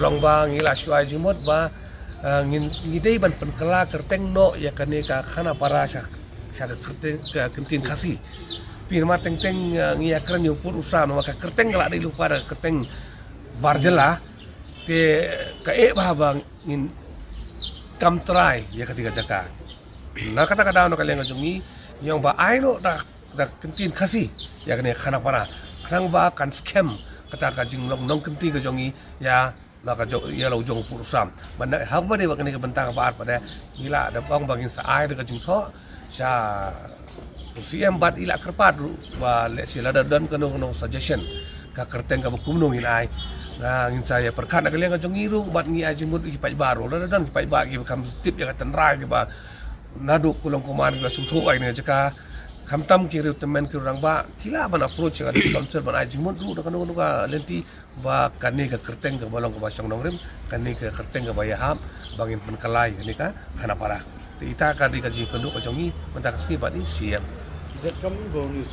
kurang bang ila syuai jumut ba ngidei ban penkala kerteng no ya kane ka khana para syak kerteng kentin kasi pirma teng ngia kran yu pur usa no ka kerteng kala dei lupa da kerteng barjela te ka ba bang ngin kam try ya ketiga jaka na kata no kaleng jongi yang ba ai no da kentin kasi ya kane khana para khrang ba kan scam kata ka jing nong kentin ka jongi ya na ka jo ya lo jong pur sam ban ha ba de ba kane ka bentang ba pada gila da bang bangin sa ai da ka jing tho sa CM bat ila kerpat ba le sila da don ka no suggestion ka kerteng ka kumnong in ai na ngin saya perkat na kaleng ka jongi ru bat ngi ai jingmut ki pai baru da don ki pai ba ki kam tip ya ka tenrai ki ba nadu kulong kuman ka suthu ai ne jaka kamtam ki temen ki orang ba kila ban approach ka sponsor ban ai jingmut ru da ka no ka lenti ba kani ka kerteng ka balong ka basang nongrim kani ka kerteng ka bayaham bangin penkalai ni ka khana para ita ka di ka ji kenduk ka jongi mentak sti ba di siam That coming bonus.